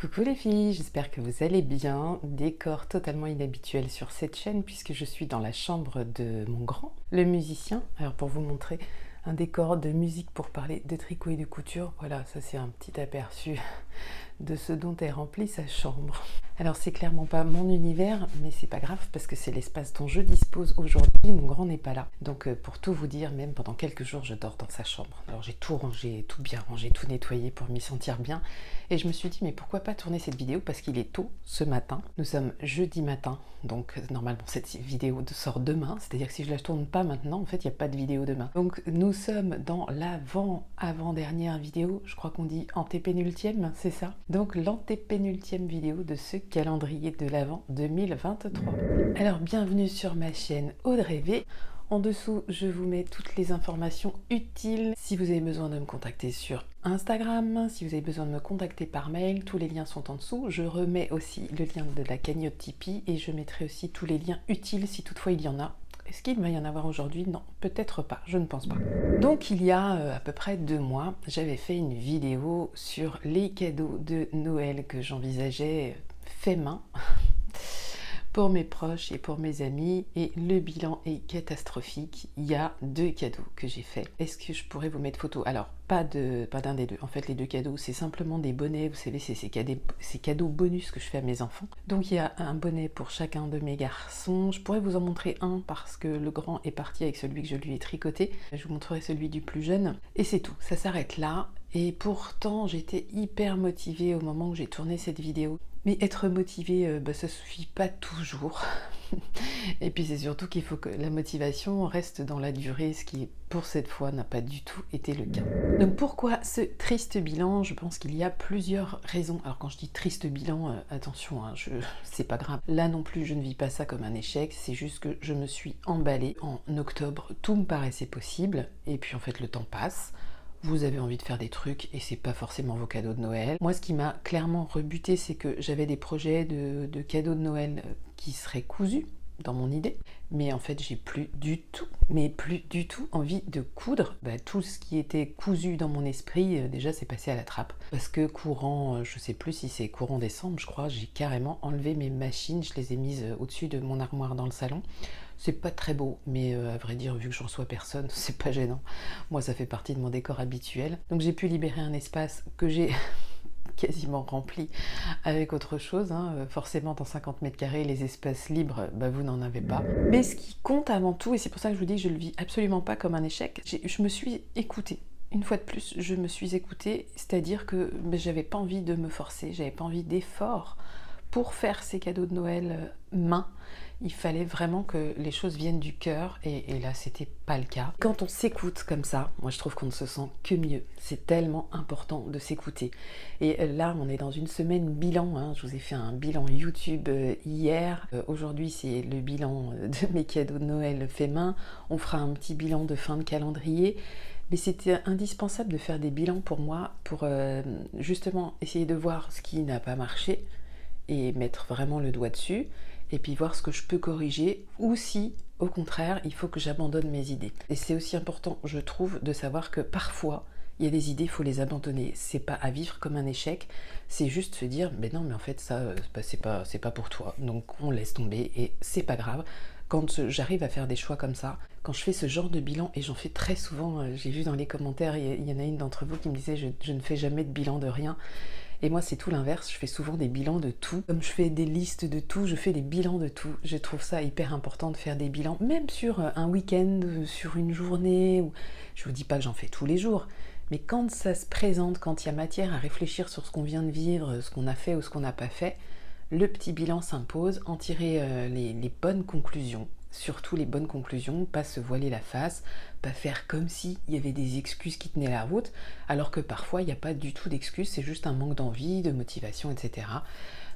Coucou les filles, j'espère que vous allez bien. Décor totalement inhabituel sur cette chaîne puisque je suis dans la chambre de mon grand, le musicien. Alors pour vous montrer un décor de musique pour parler de tricot et de couture, voilà, ça c'est un petit aperçu de ce dont est remplie sa chambre. Alors c'est clairement pas mon univers, mais c'est pas grave parce que c'est l'espace dont je dispose aujourd'hui. Mon grand n'est pas là. Donc pour tout vous dire, même pendant quelques jours, je dors dans sa chambre. Alors j'ai tout rangé, tout bien rangé, tout nettoyé pour m'y sentir bien. Et je me suis dit, mais pourquoi pas tourner cette vidéo parce qu'il est tôt ce matin. Nous sommes jeudi matin, donc normalement cette vidéo sort demain. C'est-à-dire que si je la tourne pas maintenant, en fait, il n'y a pas de vidéo demain. Donc nous sommes dans l'avant-avant-dernière vidéo. Je crois qu'on dit antépénultième, c'est ça? Donc l'antépénultième vidéo de ce calendrier de l'Avent 2023. Alors bienvenue sur ma chaîne Audrey V. En dessous, je vous mets toutes les informations utiles. Si vous avez besoin de me contacter sur Instagram, si vous avez besoin de me contacter par mail, tous les liens sont en dessous. Je remets aussi le lien de la cagnotte Tipeee et je mettrai aussi tous les liens utiles si toutefois il y en a. Est-ce qu'il va y en avoir aujourd'hui? Non, peut-être pas, je ne pense pas. Donc il y a à peu près 2 mois, j'avais fait une vidéo sur les cadeaux de Noël que j'envisageais fait main pour mes proches et pour mes amis, et le bilan est catastrophique. Il y a 2 cadeaux que j'ai faits. Est-ce que je pourrais vous mettre photo? Alors, pas d'un des deux. En fait, les 2 cadeaux, c'est simplement des bonnets. Vous savez, c'est ces cadeaux bonus que je fais à mes enfants. Donc, il y a un bonnet pour chacun de mes garçons. Je pourrais vous en montrer un parce que le grand est parti avec celui que je lui ai tricoté. Je vous montrerai celui du plus jeune. Et c'est tout. Ça s'arrête là. Et pourtant, j'étais hyper motivée au moment où j'ai tourné cette vidéo. Mais être motivé, ça suffit pas toujours. Et puis c'est surtout qu'il faut que la motivation reste dans la durée, ce qui pour cette fois n'a pas du tout été le cas. Donc pourquoi ce triste bilan? Je pense qu'il y a plusieurs raisons. Alors quand je dis triste bilan, attention, c'est pas grave. Là non plus, je ne vis pas ça comme un échec, c'est juste que je me suis emballée. En octobre, tout me paraissait possible, et puis en fait le temps passe. Vous avez envie de faire des trucs et c'est pas forcément vos cadeaux de Noël. Moi, ce qui m'a clairement rebuté, c'est que j'avais des projets de cadeaux de Noël qui seraient cousus dans mon idée, mais en fait, j'ai plus du tout envie de coudre. Tout ce qui était cousu dans mon esprit, déjà, c'est passé à la trappe. Parce que courant, je sais plus si c'est courant décembre, je crois, j'ai carrément enlevé mes machines, je les ai mises au-dessus de mon armoire dans le salon. C'est pas très beau, mais à vrai dire, vu que je reçois personne, c'est pas gênant. Moi, ça fait partie de mon décor habituel. Donc j'ai pu libérer un espace que j'ai quasiment rempli avec autre chose. Forcément, dans 50 mètres carrés, les espaces libres, vous n'en avez pas. Mais ce qui compte avant tout, et c'est pour ça que je vous dis que je le vis absolument pas comme un échec, je me suis écoutée. Une fois de plus, je me suis écoutée, c'est-à-dire que j'avais pas envie de me forcer, j'avais pas envie d'effort pour faire ces cadeaux de Noël main. Il fallait vraiment que les choses viennent du cœur, et là c'était pas le cas. Quand on s'écoute comme ça, moi je trouve qu'on ne se sent que mieux. C'est tellement important de s'écouter. Et là on est dans une semaine bilan, je vous ai fait un bilan YouTube hier. Aujourd'hui c'est le bilan de mes cadeaux de Noël fait main. On fera un petit bilan de fin de calendrier. Mais c'était indispensable de faire des bilans pour moi, pour justement essayer de voir ce qui n'a pas marché et mettre vraiment le doigt dessus, et puis voir ce que je peux corriger, ou si, au contraire, il faut que j'abandonne mes idées. Et c'est aussi important, je trouve, de savoir que parfois, il y a des idées, il faut les abandonner. C'est pas à vivre comme un échec, c'est juste se dire, mais non, mais en fait, ça, c'est pas pour toi. Donc on laisse tomber, et c'est pas grave. Quand j'arrive à faire des choix comme ça, quand je fais ce genre de bilan, et j'en fais très souvent, j'ai vu dans les commentaires, il y en a une d'entre vous qui me disait, je ne fais jamais de bilan de rien. Et moi, c'est tout l'inverse, je fais souvent des bilans de tout. Comme je fais des listes de tout, je fais des bilans de tout. Je trouve ça hyper important de faire des bilans, même sur un week-end, sur une journée. Je vous dis pas que j'en fais tous les jours, mais quand ça se présente, quand il y a matière à réfléchir sur ce qu'on vient de vivre, ce qu'on a fait ou ce qu'on n'a pas fait, le petit bilan s'impose, en tirer les bonnes conclusions. Surtout les bonnes conclusions, pas se voiler la face, pas faire comme s'il y avait des excuses qui tenaient la route, alors que parfois il n'y a pas du tout d'excuses, c'est juste un manque d'envie, de motivation, etc.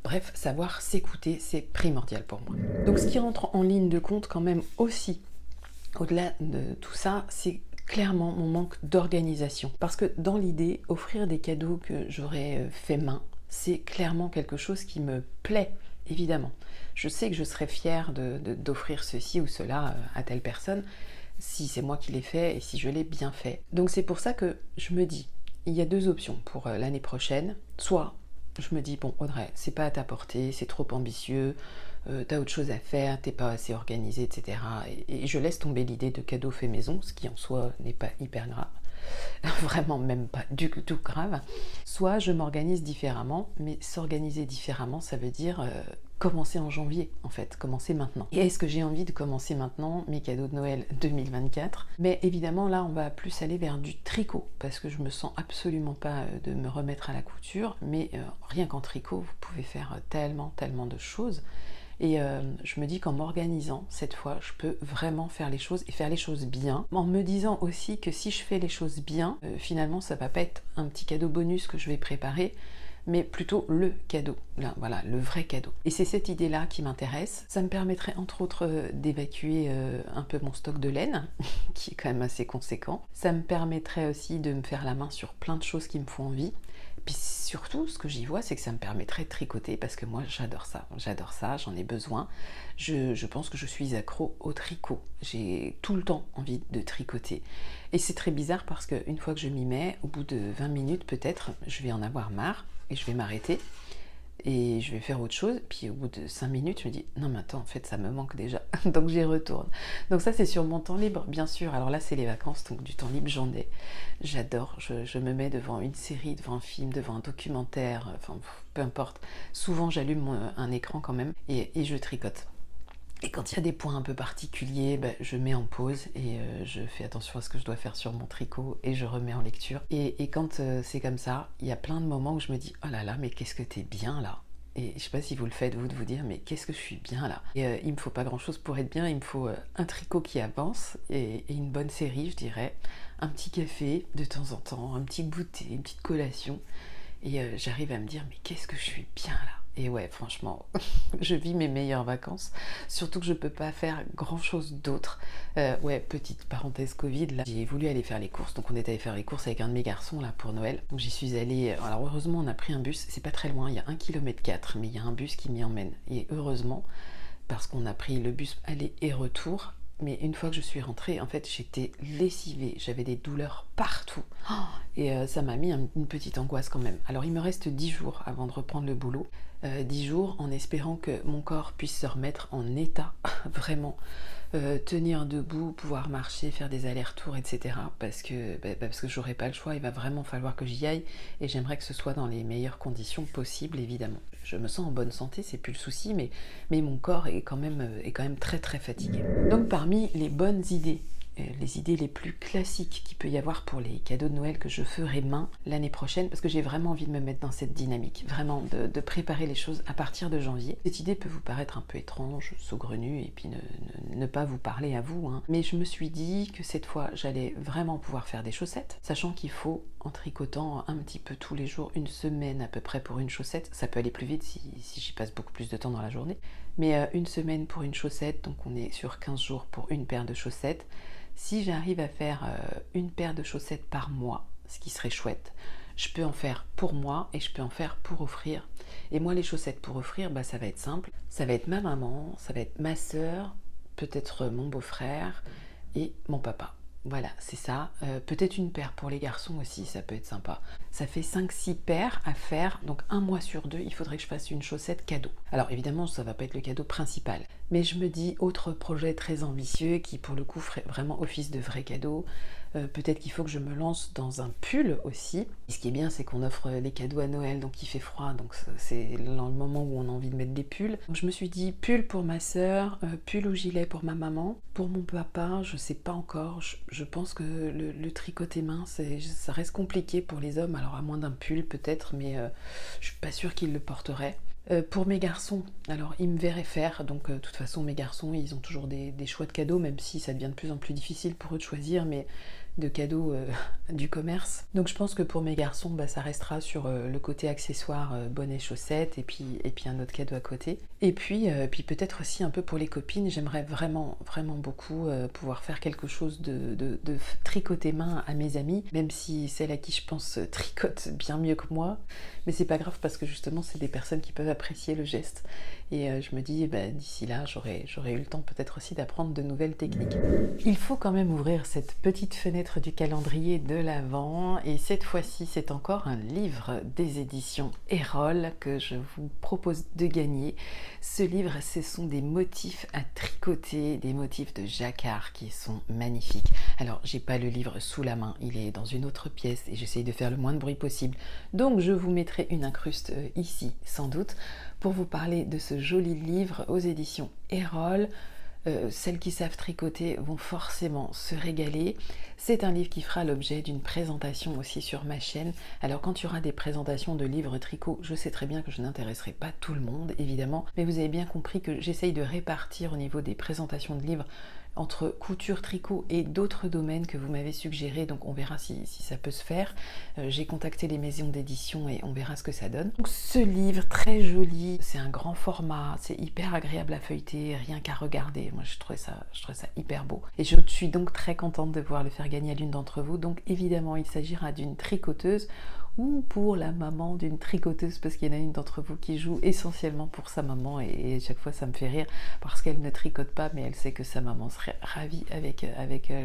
Bref, savoir s'écouter, c'est primordial pour moi. Donc ce qui rentre en ligne de compte quand même aussi, au-delà de tout ça, c'est clairement mon manque d'organisation. Parce que dans l'idée, offrir des cadeaux que j'aurais fait main, c'est clairement quelque chose qui me plaît, évidemment. Je sais que je serais fière d'offrir ceci ou cela à telle personne si c'est moi qui l'ai fait et si je l'ai bien fait. Donc c'est pour ça que je me dis, il y a 2 options pour l'année prochaine. Soit Je me dis, bon Audrey, c'est pas à ta portée, c'est trop ambitieux, t'as autre chose à faire, t'es pas assez organisée, etc. Et je laisse tomber l'idée de cadeau fait maison, ce qui en soi n'est pas hyper grave. Vraiment même pas du tout grave. Soit je m'organise différemment, mais s'organiser différemment, ça veut dire commencer en janvier, en fait, commencer maintenant. Et est-ce que j'ai envie de commencer maintenant mes cadeaux de Noël 2024? Mais évidemment, là, on va plus aller vers du tricot, parce que je me sens absolument pas de me remettre à la couture, mais rien qu'en tricot, vous pouvez faire tellement de choses. Et je me dis qu'en m'organisant, cette fois, je peux vraiment faire les choses et faire les choses bien. En me disant aussi que si je fais les choses bien, finalement, ça va pas être un petit cadeau bonus que je vais préparer, mais plutôt le cadeau, là, voilà, le vrai cadeau. Et c'est cette idée-là qui m'intéresse. Ça me permettrait entre autres d'évacuer un peu mon stock de laine, qui est quand même assez conséquent. Ça me permettrait aussi de me faire la main sur plein de choses qui me font envie. Puis surtout, ce que j'y vois, c'est que ça me permettrait de tricoter, parce que moi, j'adore ça, j'en ai besoin. Je pense que je suis accro au tricot. J'ai tout le temps envie de tricoter. Et c'est très bizarre parce qu'une fois que je m'y mets, au bout de 20 minutes peut-être, je vais en avoir marre et je vais m'arrêter. Et je vais faire autre chose, puis au bout de 5 minutes, je me dis, non mais attends, en fait ça me manque déjà, donc j'y retourne. Donc ça c'est sur mon temps libre, bien sûr, alors là c'est les vacances, donc du temps libre j'en ai. J'adore, je me mets devant une série, devant un film, devant un documentaire, enfin peu importe. Souvent j'allume un écran quand même, et je tricote. Et quand il y a des points un peu particuliers, je mets en pause et je fais attention à ce que je dois faire sur mon tricot et je remets en lecture. Et quand c'est comme ça, il y a plein de moments où je me dis « Oh là là, mais qu'est-ce que t'es bien là !» Et je sais pas si vous le faites, vous, de vous dire « Mais qu'est-ce que je suis bien là !» Et il me faut pas grand-chose pour être bien, il me faut un tricot qui avance et une bonne série, je dirais, un petit café de temps en temps, un petit goûter, une petite collation. Et j'arrive à me dire « Mais qu'est-ce que je suis bien là !» Et ouais, franchement, je vis mes meilleures vacances, surtout que je peux pas faire grand chose d'autre. Ouais, petite parenthèse Covid, là, j'ai voulu aller faire les courses, donc on est allé faire les courses avec un de mes garçons là pour Noël. Donc j'y suis allée, alors heureusement on a pris un bus, c'est pas très loin, il y a 1,4 km, mais il y a un bus qui m'y emmène. Et heureusement, parce qu'on a pris le bus aller et retour, mais une fois que je suis rentrée, en fait, j'étais lessivée. J'avais des douleurs partout. Et ça m'a mis une petite angoisse quand même. Alors, il me reste 10 jours avant de reprendre le boulot. 10 jours en espérant que mon corps puisse se remettre en état, vraiment. Tenir debout, pouvoir marcher, faire des allers-retours, etc. Parce que j'aurai pas le choix, il va vraiment falloir que j'y aille et j'aimerais que ce soit dans les meilleures conditions possibles, évidemment. Je me sens en bonne santé, c'est plus le souci, mais mon corps est quand même très fatigué. Donc parmi les bonnes idées, les idées les plus classiques qu'il peut y avoir pour les cadeaux de Noël que je ferai main l'année prochaine, parce que j'ai vraiment envie de me mettre dans cette dynamique, vraiment de préparer les choses à partir de janvier. Cette idée peut vous paraître un peu étrange, saugrenue, et puis ne pas vous parler à vous, hein. Mais je me suis dit que cette fois, j'allais vraiment pouvoir faire des chaussettes, sachant qu'il faut, en tricotant un petit peu tous les jours, une semaine à peu près pour une chaussette. Ça peut aller plus vite si j'y passe beaucoup plus de temps dans la journée. Mais une semaine pour une chaussette, donc on est sur 15 jours pour une paire de chaussettes. Si j'arrive à faire une paire de chaussettes par mois, ce qui serait chouette, je peux en faire pour moi et je peux en faire pour offrir. Et moi, les chaussettes pour offrir, ça va être simple. Ça va être ma maman, ça va être ma sœur, peut-être mon beau-frère et mon papa. Voilà, c'est ça. Peut-être une paire pour les garçons aussi, ça peut être sympa. Ça fait 5-6 paires à faire, donc un mois sur 2, il faudrait que je fasse une chaussette cadeau. Alors évidemment, ça va pas être le cadeau principal, mais je me dis, autre projet très ambitieux qui pour le coup ferait vraiment office de vrai cadeau. Peut-être qu'il faut que je me lance dans un pull aussi. Et ce qui est bien, c'est qu'on offre les cadeaux à Noël, donc il fait froid, donc c'est dans le moment où on a envie de mettre des pulls. Donc je me suis dit, pull pour ma sœur, pull ou gilet pour ma maman. Pour mon papa, je sais pas encore. Je pense que le tricoter main, ça reste compliqué pour les hommes, alors à moins d'un pull peut-être, mais je suis pas sûre qu'ils le porteraient. Pour mes garçons, alors ils me verraient faire, donc de toute façon mes garçons ils ont toujours des choix de cadeaux, même si ça devient de plus en plus difficile pour eux de choisir, mais de cadeaux du commerce. Donc je pense que pour mes garçons, ça restera sur le côté accessoire, bonnet, chaussettes, et puis un autre cadeau à côté. Et puis peut-être aussi un peu pour les copines, j'aimerais vraiment beaucoup pouvoir faire quelque chose de tricoter main à mes amies, même si celle à qui je pense tricote bien mieux que moi, mais c'est pas grave parce que justement c'est des personnes qui peuvent apprécier le geste. Et je me dis, d'ici là, j'aurais eu le temps peut-être aussi d'apprendre de nouvelles techniques. Il faut quand même ouvrir cette petite fenêtre connaître du calendrier de l'Avent et cette fois-ci c'est encore un livre des éditions Erol que je vous propose de gagner. Ce livre, ce sont des motifs à tricoter, des motifs de jacquard qui sont magnifiques. Alors j'ai pas le livre sous la main, il est dans une autre pièce et j'essaye de faire le moins de bruit possible, donc je vous mettrai une incruste ici sans doute pour vous parler de ce joli livre aux éditions Erol. Celles qui savent tricoter vont forcément se régaler. C'est un livre qui fera l'objet d'une présentation aussi sur ma chaîne. Alors quand il y aura des présentations de livres tricot, je sais très bien que je n'intéresserai pas tout le monde évidemment, mais vous avez bien compris que j'essaye de répartir au niveau des présentations de livres entre couture, tricot et d'autres domaines que vous m'avez suggérés, donc on verra si ça peut se faire. J'ai contacté les maisons d'édition et on verra ce que ça donne. Donc ce livre très joli, c'est un grand format, c'est hyper agréable à feuilleter, rien qu'à regarder. Moi je trouvais ça hyper beau. Et je suis donc très contente de pouvoir le faire gagner à l'une d'entre vous. Donc évidemment il s'agira d'une tricoteuse ou pour la maman d'une tricoteuse, parce qu'il y en a une d'entre vous qui joue essentiellement pour sa maman et chaque fois ça me fait rire parce qu'elle ne tricote pas mais elle sait que sa maman serait ravie avec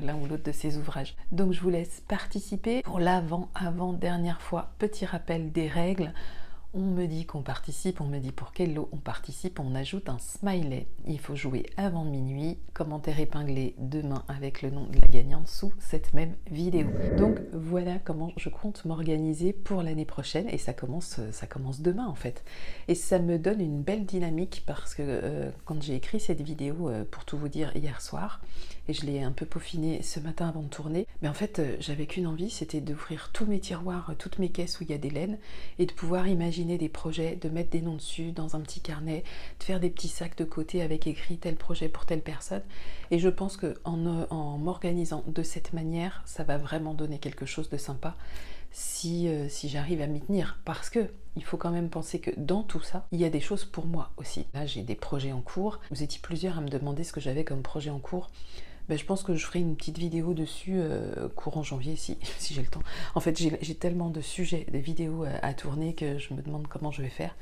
l'un ou l'autre de ses ouvrages. Donc je vous laisse participer. Pour l'avant-dernière fois, petit rappel des règles. On me dit qu'on participe, on me dit pour quel lot on participe, on ajoute un smiley. Il faut jouer avant minuit, commentaire épinglé demain avec le nom de la gagnante sous cette même vidéo. Donc voilà comment je compte m'organiser pour l'année prochaine et ça commence demain en fait. Et ça me donne une belle dynamique parce que quand j'ai écrit cette vidéo, pour tout vous dire, hier soir, et je l'ai un peu peaufiné ce matin avant de tourner, mais en fait j'avais qu'une envie, c'était d'ouvrir tous mes tiroirs, toutes mes caisses où il y a des laines et de pouvoir imaginer des projets, de mettre des noms dessus dans un petit carnet, de faire des petits sacs de côté avec écrit tel projet pour telle personne. Et je pense qu'en m'organisant de cette manière, ça va vraiment donner quelque chose de sympa si j'arrive à m'y tenir. Parce que il faut quand même penser que dans tout ça, il y a des choses pour moi aussi. Là, j'ai des projets en cours. Vous étiez plusieurs à me demander ce que j'avais comme projet en cours. Ben, je pense que je ferai une petite vidéo dessus courant janvier si j'ai le temps. En fait, j'ai tellement de sujets, de vidéos à tourner que je me demande comment je vais faire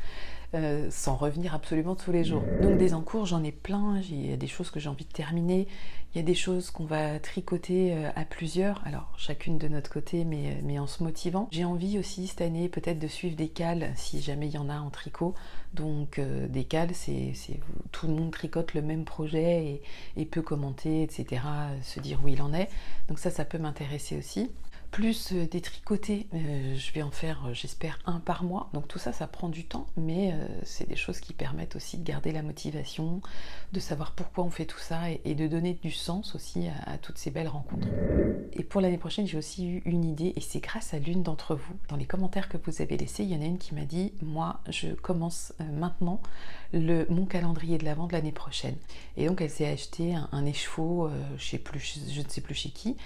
sans revenir absolument tous les jours. Donc des en cours, j'en ai plein. Il y a des choses que j'ai envie de terminer. Il y a des choses qu'on va tricoter à plusieurs. Alors chacune de notre côté, mais en se motivant. J'ai envie aussi cette année peut-être de suivre des cales si jamais il y en a en tricot. Donc des cales, c'est tout le monde tricote le même projet et peut commenter, etc., se dire où il en est. Donc ça peut m'intéresser aussi. Plus des tricotés, je vais en faire, j'espère, un par mois. Donc tout ça, ça prend du temps, mais c'est des choses qui permettent aussi de garder la motivation, de savoir pourquoi on fait tout ça et de donner du sens aussi à toutes ces belles rencontres. Et pour l'année prochaine, j'ai aussi eu une idée et c'est grâce à l'une d'entre vous. Dans les commentaires que vous avez laissés, il y en a une qui m'a dit « Moi, je commence maintenant mon calendrier de l'Avent de l'année prochaine. » Et donc, elle s'est acheté un écheveau, je ne sais plus chez qui,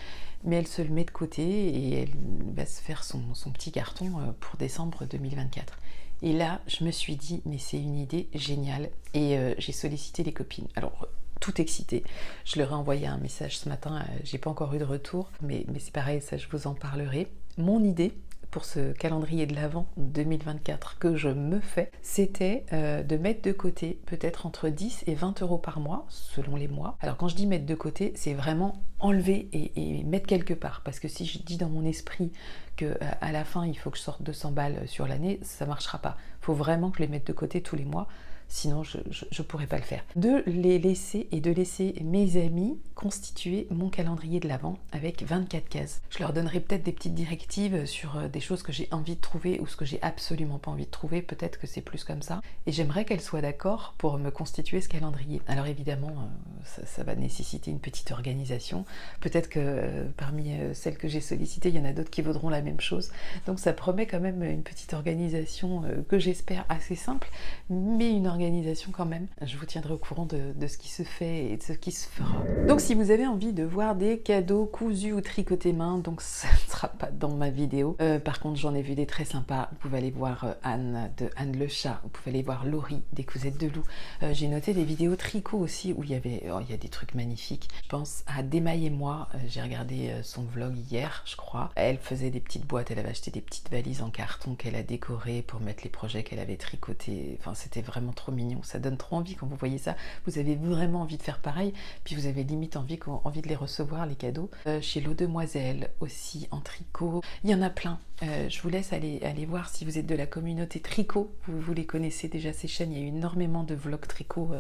mais elle se le met de côté et elle va se faire son petit carton pour décembre 2024. Et là, je me suis dit, mais c'est une idée géniale. Et j'ai sollicité les copines. Alors, tout excitée. Je leur ai envoyé un message ce matin, j'ai pas encore eu de retour, mais c'est pareil, ça je vous en parlerai. Mon idée pour ce calendrier de l'Avent 2024 que je me fais, c'était de mettre de côté peut-être entre 10 et 20 euros par mois, selon les mois. Alors quand je dis mettre de côté, c'est vraiment enlever et mettre quelque part. Parce que si je dis dans mon esprit qu'à la fin, il faut que je sorte 200 balles sur l'année, ça ne marchera pas. Il faut vraiment que je les mette de côté tous les mois. Sinon, je ne pourrais pas le faire. De les laisser et de laisser mes amis constituer mon calendrier de l'Avent avec 24 cases. Je leur donnerai peut-être des petites directives sur des choses que j'ai envie de trouver ou ce que j'ai absolument pas envie de trouver. Peut-être que c'est plus comme ça. Et j'aimerais qu'elles soient d'accord pour me constituer ce calendrier. Alors évidemment, ça va nécessiter une petite organisation. Peut-être que parmi celles que j'ai sollicitées, il y en a d'autres qui vaudront la même chose. Donc ça promet quand même une petite organisation que j'espère assez simple, mais une organisation quand même. Je vous tiendrai au courant de ce qui se fait et de ce qui se fera. Donc si vous avez envie de voir des cadeaux cousus ou tricotés main, donc ça ne sera pas dans ma vidéo. Par contre, j'en ai vu des très sympas. Vous pouvez aller voir Anne de Anne le chat. Vous pouvez aller voir Laurie des Cousettes de loup. J'ai noté des vidéos tricot aussi où il y a des trucs magnifiques. Je pense à Démaille et moi. J'ai regardé son vlog hier, je crois. Elle faisait des petites boîtes. Elle avait acheté des petites valises en carton qu'elle a décorées pour mettre les projets qu'elle avait tricotés. Enfin, c'était vraiment trop trop mignon, ça donne trop envie quand vous voyez ça. Vous avez vraiment envie de faire pareil, puis vous avez limite envie de les recevoir, les cadeaux. Chez L'Eau Demoiselle aussi, en tricot. Il y en a plein. Je vous laisse aller voir si vous êtes de la communauté tricot. Vous les connaissez déjà, ces chaînes. Il y a eu énormément de vlogs tricot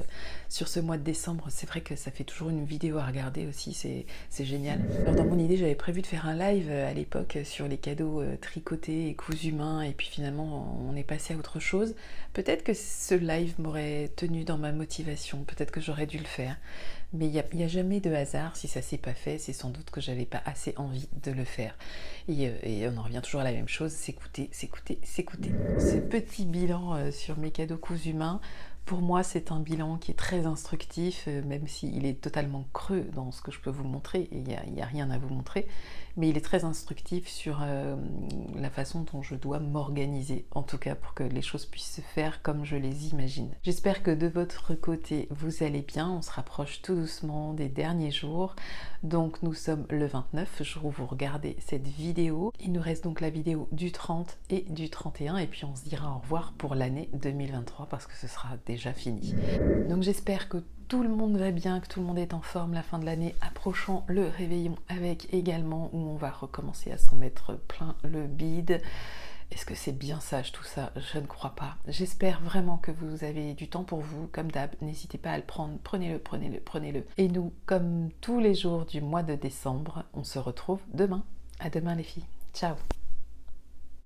sur ce mois de décembre. C'est vrai que ça fait toujours une vidéo à regarder aussi, c'est génial. Alors dans mon idée, j'avais prévu de faire un live à l'époque sur les cadeaux tricotés et cousus main, et puis finalement on est passé à autre chose. Peut-être que ce live m'aurait tenu dans ma motivation, peut-être que j'aurais dû le faire. Mais il n'y a jamais de hasard. Si ça s'est pas fait, c'est sans doute que j'avais pas assez envie de le faire. Et on en revient toujours à la même chose, s'écouter, s'écouter, s'écouter. Ce petit bilan sur mes cadeaux cousus main, pour moi, c'est un bilan qui est très instructif, même s'il est totalement creux dans ce que je peux vous montrer, et il n'y a rien à vous montrer, mais il est très instructif sur la façon dont je dois m'organiser, en tout cas pour que les choses puissent se faire comme je les imagine. J'espère que de votre côté, vous allez bien. On se rapproche tout doucement des derniers jours, donc nous sommes le 29, jour où vous regardez cette vidéo. Il nous reste donc la vidéo du 30 et du 31, et puis on se dira au revoir pour l'année 2023, parce que ce sera déjà fini. Donc j'espère que tout le monde va bien, que tout le monde est en forme. La fin de l'année approchant, le réveillon avec également, où on va recommencer à s'en mettre plein le bide. Est-ce que c'est bien sage tout ça? Je ne crois pas. J'espère vraiment que vous avez du temps pour vous, comme d'hab. N'hésitez pas à le prendre, prenez-le, prenez-le, prenez-le. Et nous, comme tous les jours du mois de décembre, on se retrouve demain. À demain les filles. Ciao!